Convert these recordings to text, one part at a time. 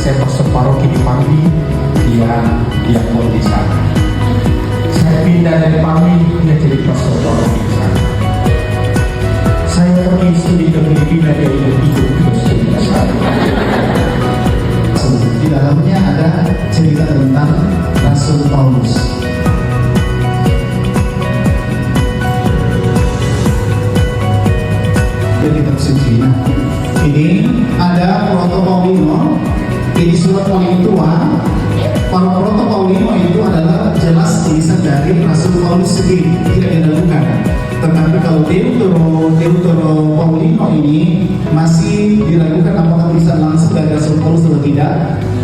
saya masuk paroki di Pambi, dia diakon di sana. Saya pindah dari Pambi, dia jadi pastor paroki di sana. Saya pergi studi ke Filipina, dia ikut studi di sana. Di dalamnya ada cerita tentang Rasul Paulus. Dari kitab suci. Ini ada Proto Paulino. Ini surat paling tua. Para Proto Paulino itu adalah jelas tulisan dari Rasul Paulus sendiri, tidak diragukan. Tetapi kalau Deutero Paulino ini masih diragukan apakah tulisan langsung dari Rasul Paulus atau tidak,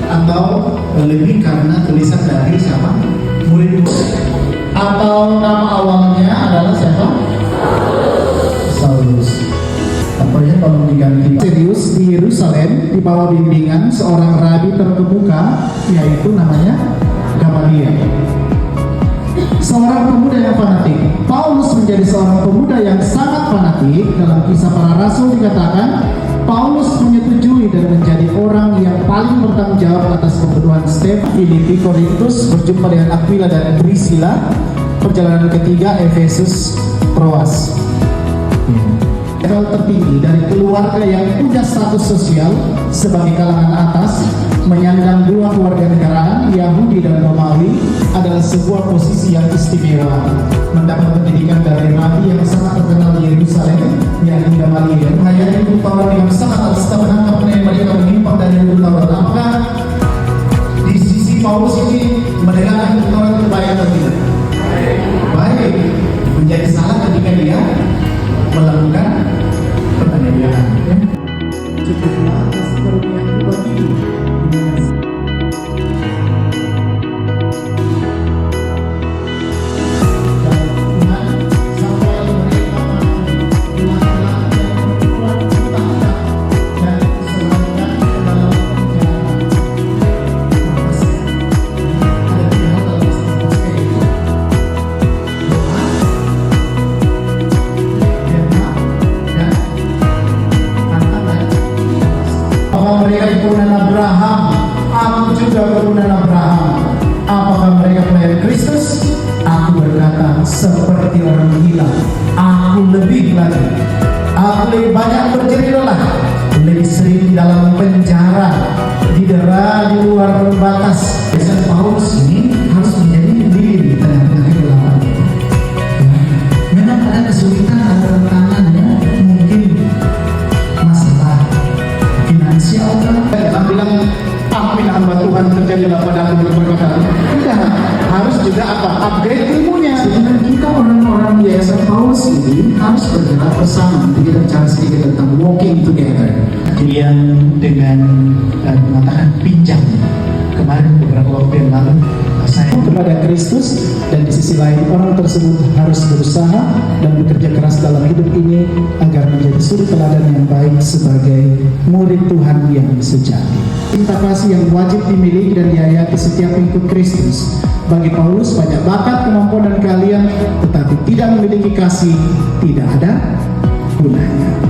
atau lebih karena tulisan dari siapa? Murid, atau nama awalnya adalah siapa? Saulus. Apanya tolong diganti. Serius di Yerusalem di bawah bimbingan seorang rabi terkemuka, yaitu namanya Gamaliel. Seorang pemuda yang fanatik. Paulus menjadi seorang pemuda yang sangat fanatik. Dalam Kisah Para Rasul dikatakan Paulus menyetujui dan menjadi orang yang paling bertanggung jawab atas pembunuhan Stephen. Filipi, Korintus, berjumpa dengan Aquila dan Priscilla. Perjalanan ketiga, Efesus, Troas. Level tertinggi dari keluarga yang punya status sosial sebagai kalangan atas, menyandang dua kewarganegaraan Yahudi dan Romawi adalah sebuah posisi yang istimewa. Mendapat pendidikan dari rabi yang sangat terkenal di Yerusalem, yakni Gamaliel. Hayat Ibu Taurat yang sangat atas menangkap mereka menyimpang dari Ibu Taurat. Apakah di sisi Paulus ini menegakkan Ibu Taurat itu baik atau tidak? Baik. Menjadi salah ketika dia melakukan penganiayaan. Cukuplah atas karunia Tuhan itu. Mereka keturunan Abraham, aku juga keturunan Abraham. Apakah mereka pelayan Kristus? Aku berkata seperti orang gila. Aku lebih lagi. Aku lebih banyak berjerih lelah, lebih sering di dalam penjara, didera di luar batas. Biasanya Paulus ini harus menjadi lilin di tengah-tengah kegelapan. Memang ada kesulitan, ada tantangan, ya. Mungkin masalah finansial kan, bilang ambil hamba Tuhan terjadilah pada aku berkat. Tidak, harus juga apa? Upgrade ilmunya. Sebenarnya kita orang-orang Yayasan Paulus ini harus bergerak bersama. Jadi kita bicara sedikit tentang walking together. Kemudian dengan mengatakan pinjam. Kemarin beberapa waktu yang lalu saya kepada Kristus, dan di sisi lain orang tersebut harus berusaha dan bekerja keras dalam hidup ini agar menjadi suri teladan yang baik sebagai murid Tuhan yang sejati. Cinta kasih yang wajib dimiliki dan dihayati setiap pengikut Kristus. Bagi Paulus, banyak bakat, kemampuan dan keahlian, tetapi tidak memiliki kasih tidak ada gunanya.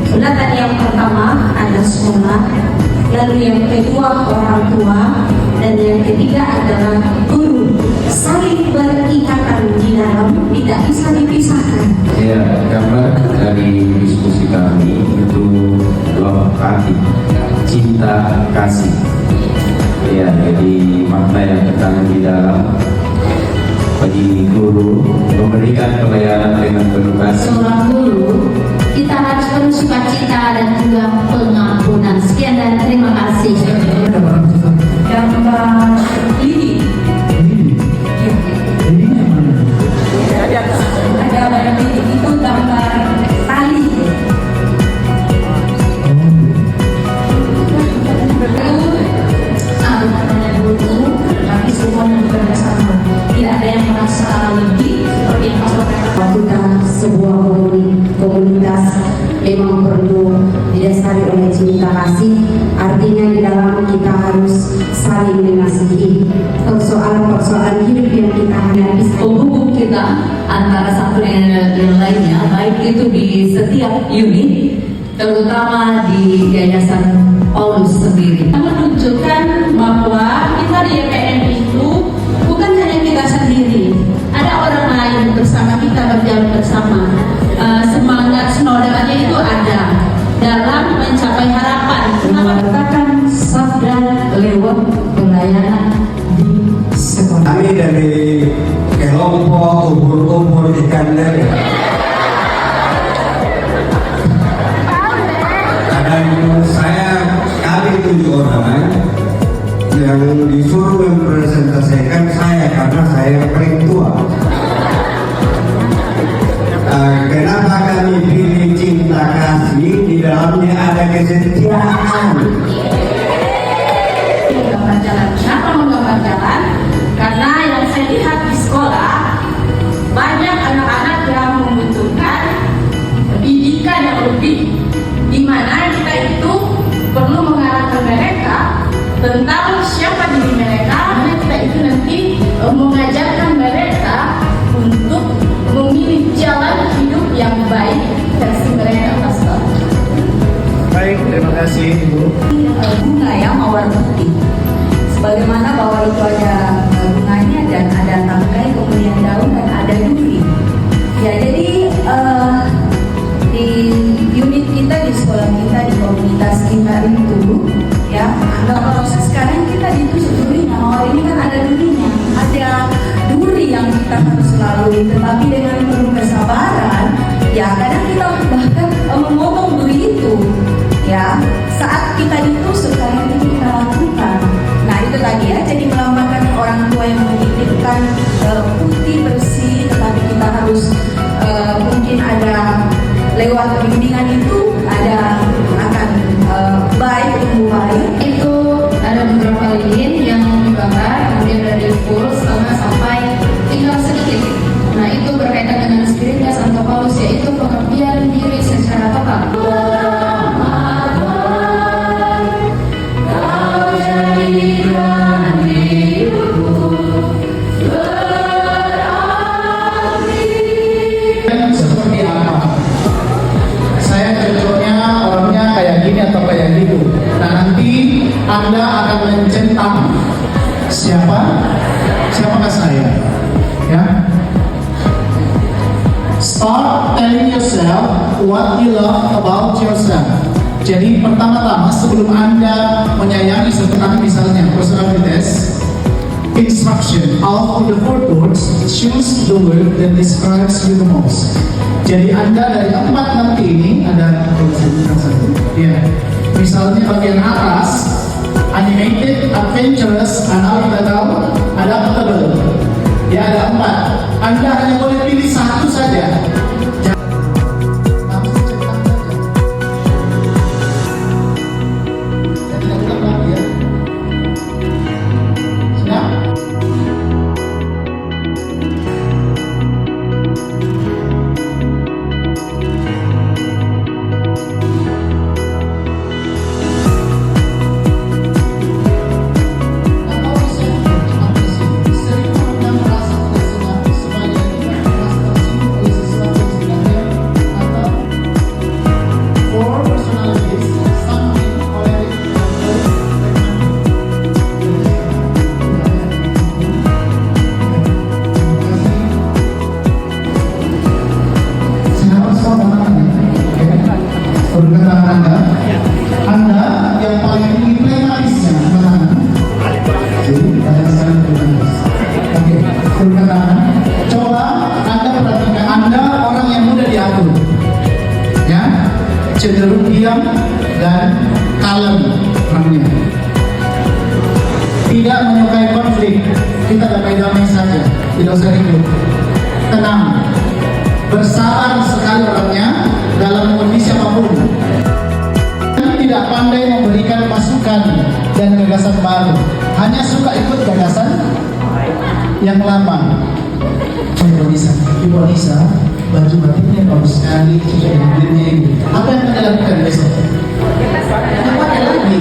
Bulatan yang pertama ada sekolah, lalu yang kedua orang tua, dan yang ketiga adalah guru. Saling berikatan di dalam, tidak bisa dipisahkan. Ya, karena dari diskusi kami itu dua hati. cinta kasih. Ya, jadi makna yang terkandung di dalam bagi guru memberikan pelayanan dengan penuh kasih. Seorang guru, kita harus penuh sukacita dan juga pengampunan. Sekian dan terima kasih. Gambar ini. Ada barang titik itu gambar tali. Dulu, tapi semua bekerja sama. Tidak ada yang merasa lebih seperti yang kita sebuah komunitas memang perlu didasari oleh cinta kasih. Artinya di dalam kita harus saling mengasihi. Persoalan hidup yang kita hadapi, Penghubung kita antara satu dengan yang lainnya, baik itu di setiap unit, terutama di Yayasan Paulus sendiri, menunjukkan bahwa kita di YPM itu bukan hanya kita sendiri, ada orang lain bersama kita, berjalan bersama. Semangat saudaranya itu ada dalam mencapai harapan. mengatakan sabda lewat pelayanan di sekolah. Kami dari kelompok ubur-ubur ikan lele. Dan saya sekali 7 orang yang disuruh mempresentasikan saya karena saya paling tua. Kenapa kami pilih cinta kasih? Di dalamnya ada kesetiaan. Menggambar jalan. Kenapa menggambar jalan? Karena yang saya lihat di sekolah banyak anak-anak yang membutuhkan pendidikan yang lebih, di mana kita itu perlu mengarahkan mereka tentang siapa diri mereka. Karena kita itu nanti mengajarkan mereka untuk memilih jalan hidup yang baik versi mereka pastor. Baik, terima kasih Ibu. Bunga ya, mawar putih. Sebagaimana bahwa itu ada bunganya dan ada tangkai, kemudian daun dan ada duri. Ya, jadi di unit kita, di sekolah kita, di komunitas kita itu, ya, kalau sekarang kita ditusuk durinya, mawar ini kan ada durinya, ada duri yang kita harus lalui. Tetapi dengan penuh kesabaran, ya kadang kita bahkan memotong duri itu. Ya, saat kita ditusuk, kadang itu kita lakukan. Nah, itu tadi ya, jadi melambangkan orang tua yang menitipkan putih bersih, tetapi kita harus mungkin ada lewat bimbingan itu ada akan baik, tumbuh baik. Itu ada beberapa lilin yang menggambar, kemudian dari full setengah sampai tinggal sedikit. Nah, itu berkaitan dengan spiritus Santo Paulus, yaitu pengabdian diri secara total. Seperti apa? Saya cocoknya orangnya kayak gini atau kayak gitu. Nah, nanti Anda akan mencentang siapakah saya? Ya. Start telling yourself what you love about yourself. Jadi pertama-tama sebelum Anda menyayangi seseorang, misalnya personality test, instruction out of the 4 words, choose the word that describes you the most. Jadi Anda dari 4 nanti ini ada satu. Ya. Misalnya bagian atas, animated, adventurous, anak kita tahu, adaptable. Ya, ada 4. Anda hanya boleh pilih satu saja. tidak usah ribut, tenang, bersabar sekali orangnya dalam menghadapi siapapun. Kami tidak pandai memberikan masukan dan gagasan baru, hanya suka ikut gagasan yang lama. Ibu Anissa, baju batiknya bagus sekali, cocok dengan dirinya ini. Apa yang Anda lakukan besok? Apa ada lagi?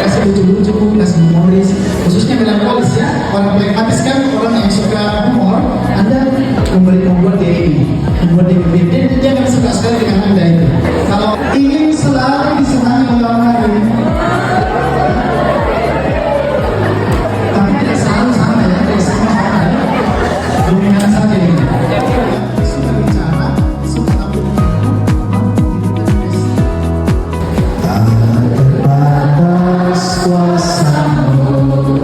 Kasih lucu-lucu, kasih humoris, khususnya melankolis ya. Orang pragmatis kan orang yang suka humor. Anda membuat dia ini, membuat dia jangan suka sekali dengan Anda itu. Kalau ingin selalu disenangi oleh orang lain, tapi tidak selalu sama ya, tidak sama ya. Dominan saja ini. Suka bicara, suka tampil. Tak terbatas kuasamu,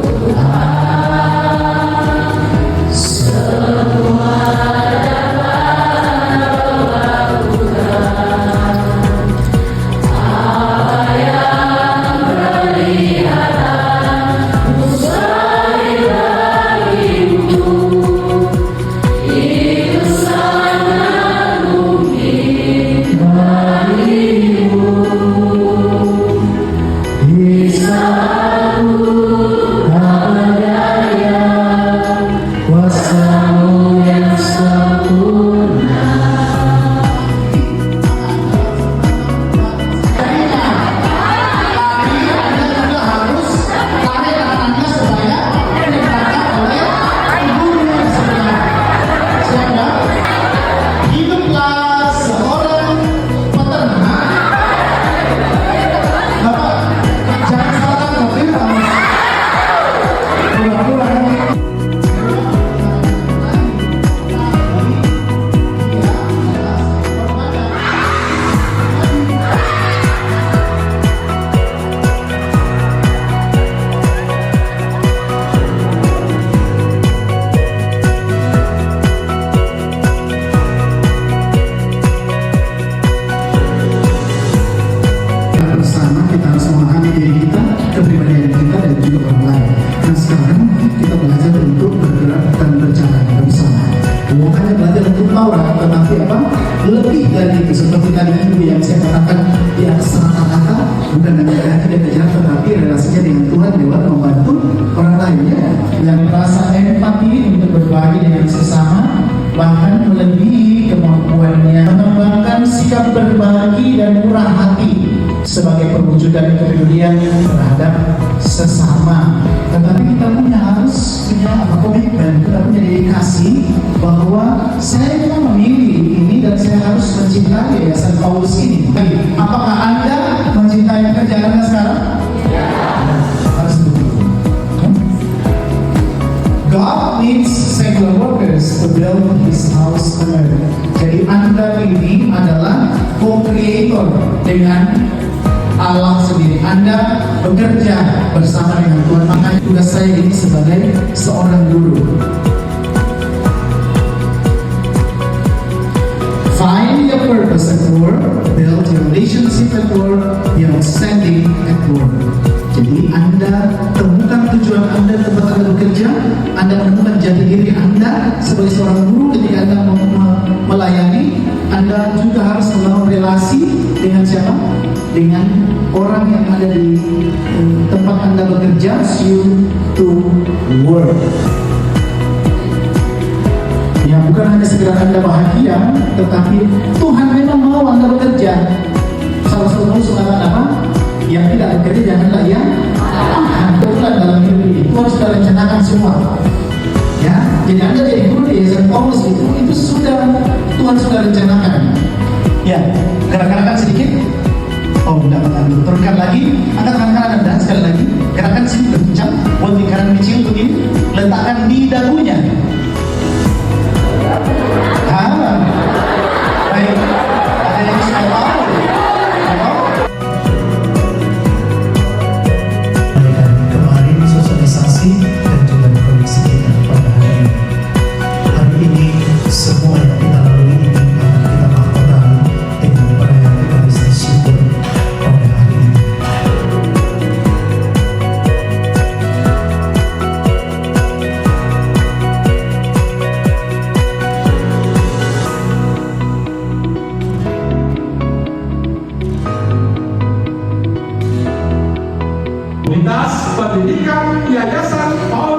kuasamu yang sempurna. Tapi Anda juga harus tarik tangannya supaya digerakkan oleh guru yang sebenarnya. Siapa? Hiduplah seorang peternak. Bapak, jangan salah mobil kamu. Pura-pura. Bersama kita harus memahami diri kita, kepribadian kita dan juga orang lain. Dan sekarang kita belajar untuk bergerak dan berjalan bersama. Bukan hanya belajar untuk Maura, tetapi apa? Lebih dari itu, seperti tadi ibu yang saya katakan di atas rata-rata, bukan hanya dia kejar, tetapi relasinya dengan Tuhan lewat membantu orang lainnya yang merasa empati untuk berbagi dengan sesama, bahkan melebihi kemampuannya, mengembangkan sikap berbagi dan murah hati sebagai perwujudan kepedulian terhadap sesama. Tetapi kita harus punya komitmen, kita punya dedikasi bahwa saya memang memilih ini dan saya harus mencintai Yayasan Paulus ini. Apakah Anda mencintai pekerjaan Anda sekarang? Ya. Harus begitu. God needs secular workers to build His house on earth. Jadi Anda ini adalah co-creator dengan Allah sendiri. Anda bekerja bersama dengan Tuhan. Makanya tugas saya ini sebagai seorang guru. Find your purpose at work, build your relationship at work, be outstanding at work. Jadi Anda temukan tujuan Anda tempat Anda bekerja, Anda menemukan jati diri Anda sebagai seorang guru ketika Anda melayani. Anda juga harus membangun relasi dengan siapa? Dengan orang yang ada di tempat Anda bekerja, you to work. Ya, bukan hanya sekedar Anda bahagia, tetapi Tuhan memang mau Anda bekerja. Salah satu musuh apa? Yang tidak bekerja janganlah ya. Kebetulan dalam hidup ini Tuhan sudah rencanakan semua. Ya, jadi Anda jadi guru di Yayasan Paulus itu sudah Tuhan sudah rencanakan. Ya, gerakan sedikit. Oh, tidak akan turunkan lagi. Angkat tangan Anda sekali lagi. Gerakan sini berbincang. Buat lingkaran kecil begini. Letakkan di dagunya. Baik. Ada yang bisa tahu? Kemarin sosialisasi dan juga kondisi kita pada hari ini. Hari ini semua yang kita lalui ini akan kita lakukan dengan perayaan kita bisa syukur pada hari ini. Komunitas Pendidikan Yayasan Paulus